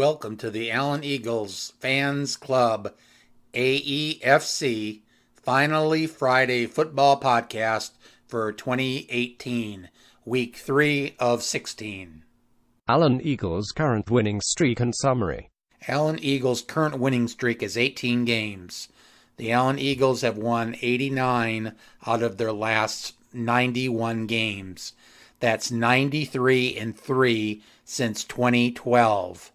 Welcome to the Allen Eagles Fans Club AEFC Finally Friday Football Podcast for 2018, Week 3 of 16. Allen Eagles' current winning streak and summary. Allen Eagles' current winning streak is 18 games. The Allen Eagles have won 89 out of their last 91 games. That's 93-3 since 2012.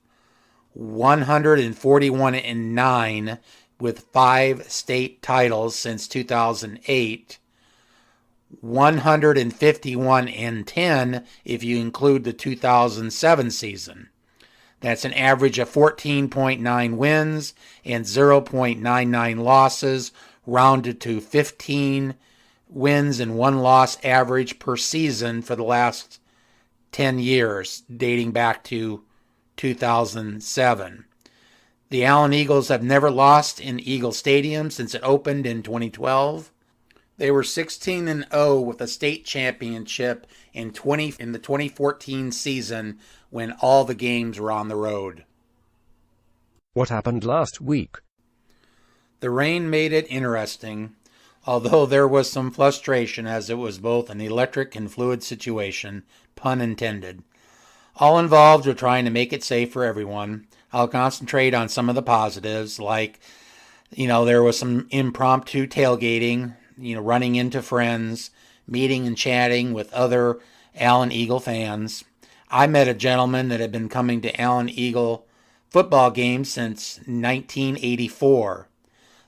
141-9 with 5 state titles since 2008. 151-10 if you include the 2007 season. That's an average of 14.9 wins and 0.99 losses, rounded to 15 wins and 1 loss average per season for the last 10 years, dating back to 2007. The Allen Eagles have never lost in Eagle Stadium since it opened in 2012. They were 16-0 with a state championship in the 2014 season when all the games were on the road. What happened last week? The rain made it interesting, although there was some frustration as it was both an electric and fluid situation, pun intended. All involved are trying to make it safe for everyone. I'll concentrate on some of the positives, like, there was some impromptu tailgating, running into friends, meeting and chatting with other Allen Eagle fans. I met a gentleman that had been coming to Allen Eagle football games since 1984.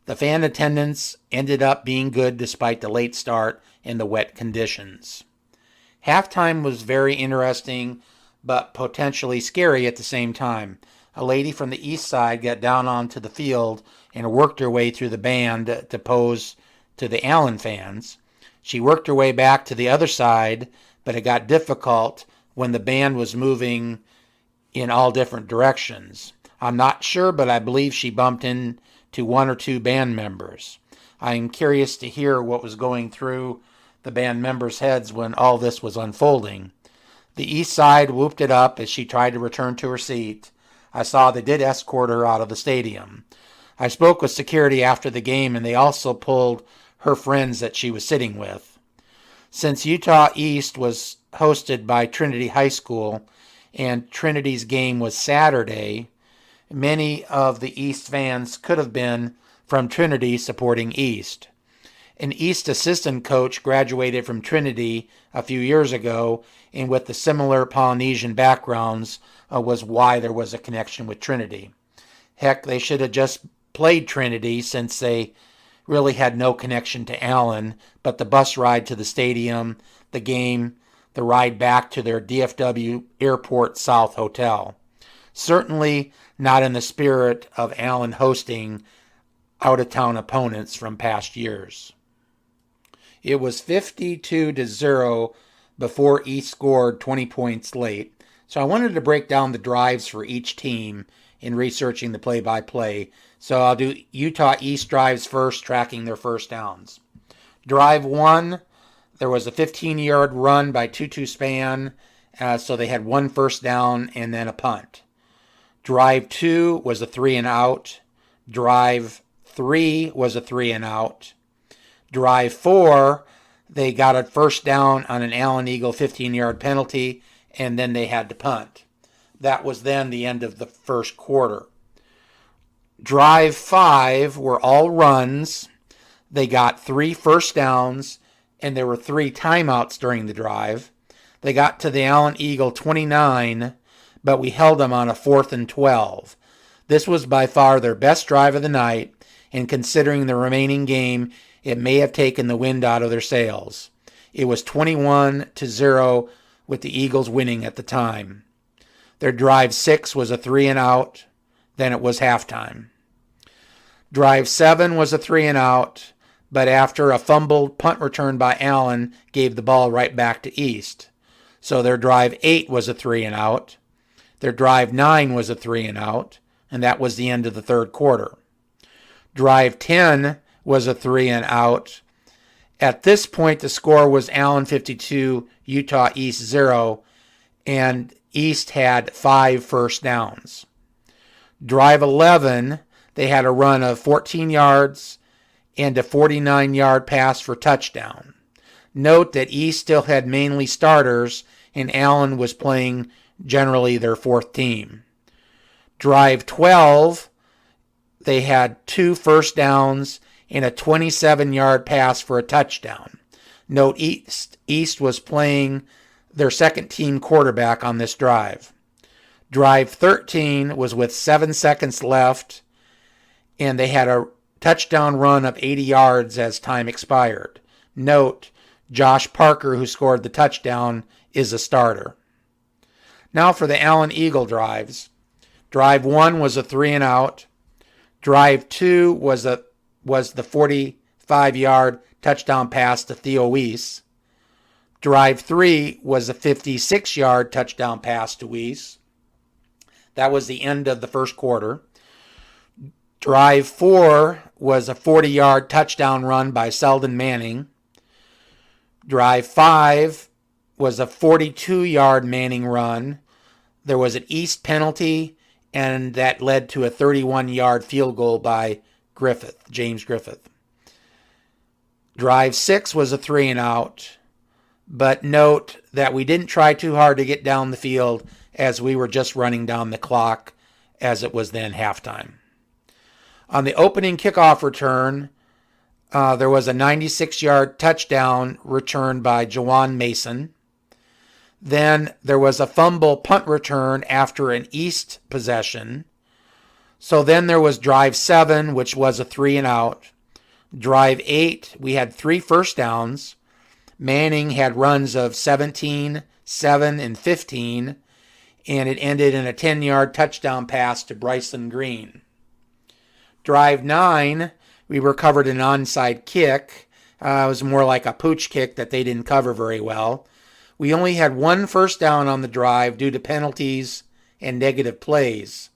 The fan attendance ended up being good despite the late start and the wet conditions. Halftime was very interesting, but potentially scary at the same time. A lady from the east side got down onto the field and worked her way through the band to pose to the Allen fans. She worked her way back to the other side, but it got difficult when the band was moving in all different directions. I'm not sure, but I believe she bumped into 1 or 2 band members. I'm curious to hear what was going through the band members' heads when all this was unfolding. The east side whooped it up as she tried to return to her seat. I saw they did escort her out of the stadium. I spoke with security after the game, and they also pulled her friends that she was sitting with. Since Utah East was hosted by Trinity High School and Trinity's game was Saturday, many of the East fans could have been from Trinity supporting East. An East assistant coach graduated from Trinity a few years ago, and with the similar Polynesian backgrounds was why there was a connection with Trinity. Heck, they should have just played Trinity since they really had no connection to Allen, but the bus ride to the stadium, the game, the ride back to their DFW Airport South Hotel. Certainly not in the spirit of Allen hosting out-of-town opponents from past years. It was 52-0 before East scored 20 points late, so I wanted to break down the drives for each team in researching the play-by-play. So I'll do Utah East drives first, tracking their first downs. Drive 1, there was a 15-yard run by Tutu Span, so they had 1 first down and then a punt. Drive 2 was a 3-and-out. Drive 3 was a 3-and-out. Drive 4, they got a first down on an Allen Eagle 15-yard penalty, and then they had to punt. That was then the end of the first quarter. Drive 5 were all runs. They got 3 first downs, and there were 3 timeouts during the drive. They got to the Allen Eagle 29, but we held them on a 4th and 12. This was by far their best drive of the night, and considering the remaining game, it may have taken the wind out of their sails. It was 21-0 with the Eagles winning at the time. Their drive 6 was a 3-and-out. Then it was halftime. Drive 7 was a 3-and-out, but after a fumbled punt return by Allen gave the ball right back to East. So their drive 8 was a 3-and-out. Their drive 9 was a 3-and-out, and that was the end of the third quarter. Drive 10 was a 3-and-out. At this point, the score was Allen 52, Utah East 0, and East had 5 first downs. Drive 11, they had a run of 14 yards and a 49-yard pass for touchdown. Note that East still had mainly starters, and Allen was playing generally their fourth team. Drive 12, they had 2 first downs and a 27-yard pass for a touchdown. Note East was playing their second team quarterback on this drive. Drive 13 was with 7 seconds left, and they had a touchdown run of 80 yards as time expired. Note, Josh Parker, who scored the touchdown, is a starter. Now for the Allen Eagle drives. Drive 1 was a 3 and out. Drive 2 was the 45-yard touchdown pass to Theo Weiss. Drive 3 was a 56-yard touchdown pass to Weiss. That was the end of the first quarter. Drive 4 was a 40-yard touchdown run by Selden Manning. Drive 5 was a 42-yard Manning run. There was an East penalty, and that led to a 31-yard field goal by James Griffith. Drive 6 was a 3 and out, but note that we didn't try too hard to get down the field as we were just running down the clock as it was then halftime. On the opening kickoff return, there was a 96-yard touchdown return by Jawan Mason. Then there was a fumble punt return after an East possession. So then there was drive 7, which was a 3 and out. Drive 8, we had 3 first downs. Manning had runs of 17, 7, and 15, and it ended in a 10-yard touchdown pass to Bryson Green. Drive 9, we recovered an onside kick. It was more like a pooch kick that they didn't cover very well. We only had 1 first down on the drive due to penalties and negative plays.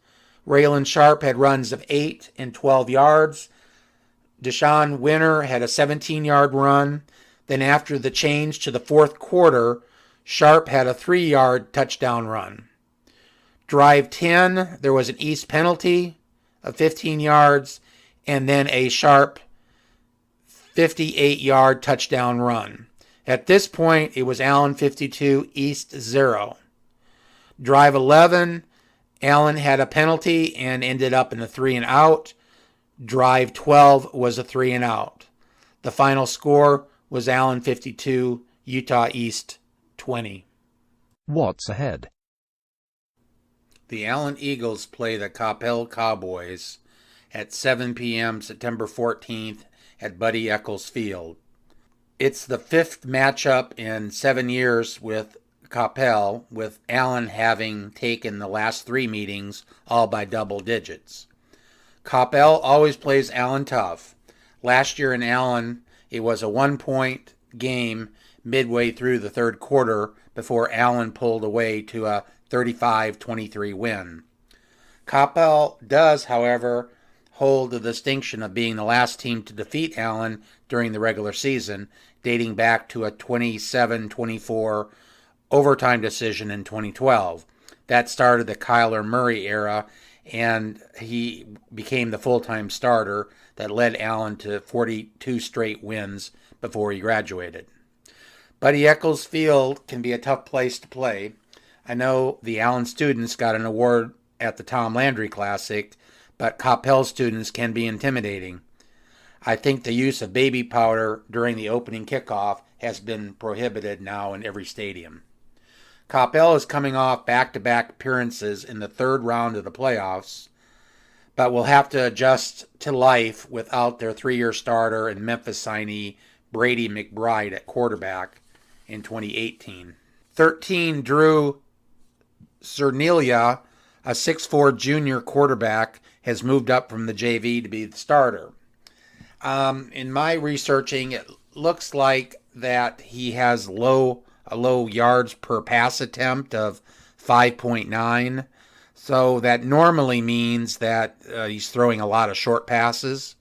Raylan Sharp had runs of 8 and 12 yards. Deshaun Winter had a 17-yard run. Then after the change to the fourth quarter, Sharp had a 3-yard touchdown run. Drive 10, there was an East penalty of 15 yards, and then a Sharp 58-yard touchdown run. At this point, it was Allen 52, East 0. Drive 11, Allen had a penalty and ended up in a 3 and out. Drive 12 was a 3 and out. The final score was Allen 52, Utah East 20. What's ahead? The Allen Eagles play the Coppell Cowboys at 7 p.m. September 14th at Buddy Eccles Field. It's the 5th matchup in 7 years with Coppell, with Allen having taken the last 3 meetings all by double digits. Coppell always plays Allen tough. Last year in Allen, it was a 1-point game midway through the third quarter before Allen pulled away to a 35-23 win. Coppell does, however, hold the distinction of being the last team to defeat Allen during the regular season, dating back to a 27-24 overtime decision in 2012. That started the Kyler Murray era, and he became the full-time starter that led Allen to 42 straight wins before he graduated. Buddy Eccles Field can be a tough place to play. I know the Allen students got an award at the Tom Landry Classic, but Coppell students can be intimidating. I think the use of baby powder during the opening kickoff has been prohibited now in every stadium. Coppell is coming off back-to-back appearances in the third round of the playoffs, but will have to adjust to life without their 3-year starter and Memphis signee Brady McBride at quarterback in 2018. 13, Drew Cernelia, a 6'4 junior quarterback, has moved up from the JV to be the starter. In my researching, it looks like that he has a low yards per pass attempt of 5.9. So that normally means that he's throwing a lot of short passes.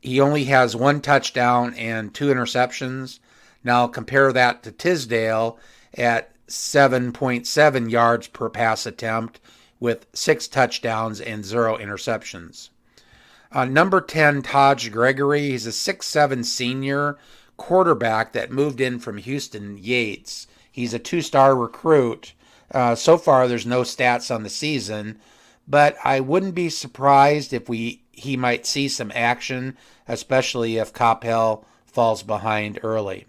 He only has 1 touchdown and 2 interceptions. Now compare that to Tisdale at 7.7 yards per pass attempt with 6 touchdowns and 0 interceptions. Number 10, Taj Gregory. He's a 6'7 senior quarterback that moved in from Houston Yates. He's a 2-star recruit. So far, there's no stats on the season, but I wouldn't be surprised if he might see some action, especially if Coppell falls behind early.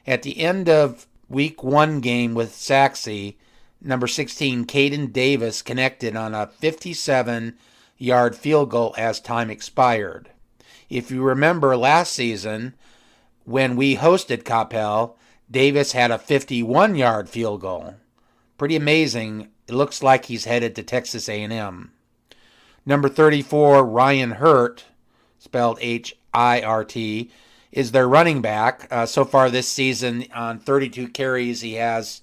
At the end of Week 1 game with Saxe, number 16, Caden Davis connected on a 57-yard field goal as time expired. If you remember last season, when we hosted Coppell, Davis had a 51-yard field goal. Pretty amazing. It looks like he's headed to Texas A&M. Number 34, Ryan Hurt, spelled Hirt, is their running back. So far this season, on 32 carries, he has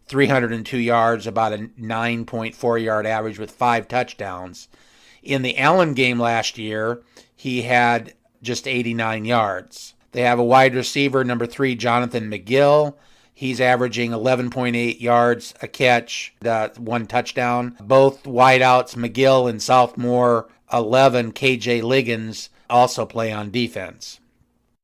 302 yards, about a 9.4-yard average with 5 touchdowns. In the Allen game last year, he had just 89 yards. They have a wide receiver, number 3, Jonathan McGill. He's averaging 11.8 yards a catch, 1 touchdown. Both wideouts, McGill and sophomore 11, KJ Liggins, also play on defense.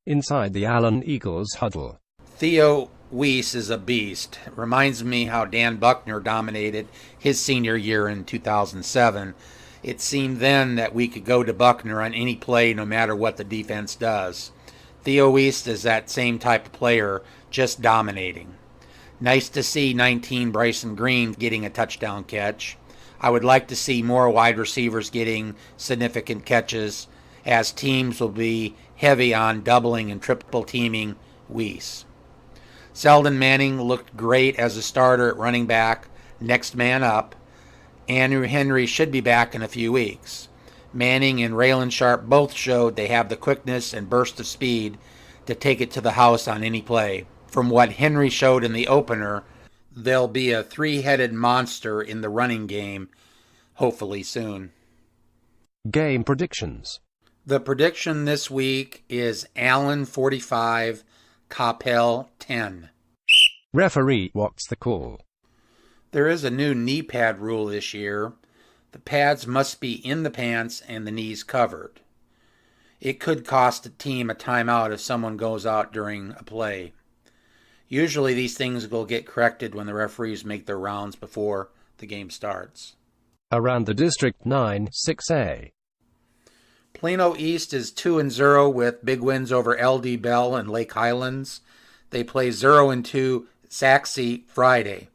Inside the Allen Eagles huddle. Theo Weiss is a beast. Reminds me how Dan Buckner dominated his senior year in 2007. It seemed then that we could go to Buckner on any play no matter what the defense does. Theo Weiss is that same type of player, just dominating. Nice to see 19 Bryson Green getting a touchdown catch. I would like to see more wide receivers getting significant catches, as teams will be heavy on doubling and triple teaming Weiss. Selden Manning looked great as a starter at running back, next man up. Andrew Henry should be back in a few weeks. Manning and Raylan Sharp both showed they have the quickness and burst of speed to take it to the house on any play. From what Henry showed in the opener, they'll be a 3-headed monster in the running game, hopefully soon. Game predictions. The prediction this week is Allen 45, Coppell 10. Referee, what's the call? There is a new knee pad rule this year. The pads must be in the pants and the knees covered. It could cost a team a timeout if someone goes out during a play. Usually these things will get corrected when the referees make their rounds before the game starts. Around the District 9 6A. Plano East is 2-0 with big wins over LD Bell and Lake Highlands. They play 0-2 Saxe Friday.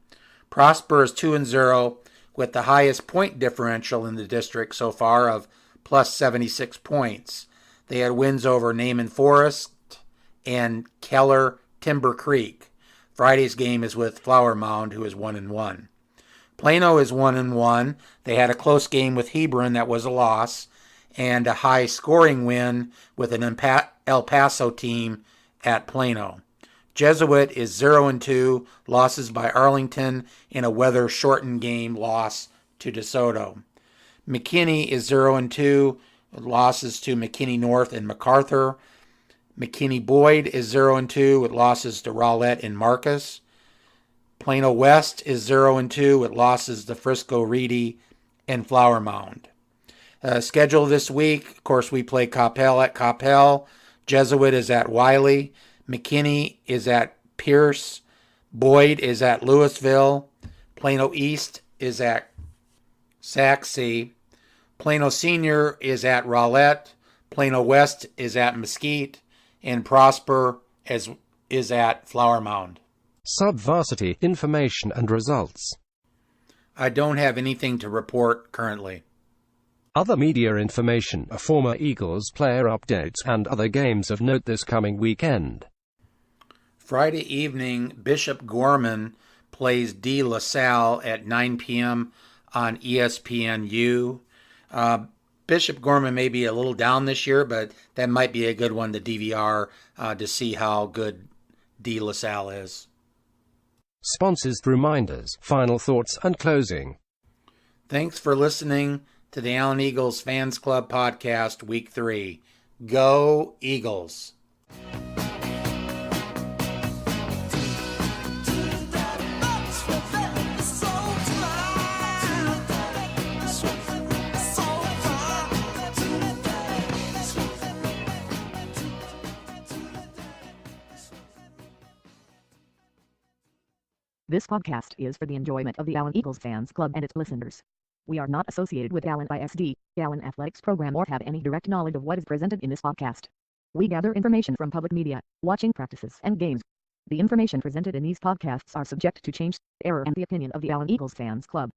Prosper is 2-0 with the highest point differential in the district so far of plus 76 points. They had wins over Naaman Forest and Keller Timber Creek. Friday's game is with Flower Mound, who is 1-1. Plano is 1-1. They had a close game with Hebron that was a loss, and a high-scoring win with an El Paso team at Plano. Jesuit is 0-2, losses by Arlington in a weather-shortened game loss to DeSoto. McKinney is 0-2, losses to McKinney North and MacArthur. McKinney Boyd is 0-2 with losses to Rowlett and Marcus. Plano West is 0-2 with losses to Frisco Reedy and Flower Mound. Schedule this week, of course, we play Coppell at Coppell. Jesuit is at Wiley. McKinney is at Pierce. Boyd is at Louisville. Plano East is at Saxe. Plano Senior is at Rowlett. Plano West is at Mesquite. And Prosper is at Flower Mound. Sub-varsity information and results. I don't have anything to report currently. Other media information, a former Eagles player updates, and other games of note this coming weekend. Friday evening, Bishop Gorman plays De La Salle at 9 p.m. on ESPNU. Bishop Gorman may be a little down this year, but that might be a good one to DVR to see how good De La Salle is. Sponsors, reminders, final thoughts, and closing. Thanks for listening to the Allen Eagles Fans Club Podcast, Week 3. Go Eagles! This podcast is for the enjoyment of the Allen Eagles Fans Club and its listeners. We are not associated with Allen ISD, Allen Athletics Program, or have any direct knowledge of what is presented in this podcast. We gather information from public media, watching practices and games. The information presented in these podcasts are subject to change, error, and the opinion of the Allen Eagles Fans Club.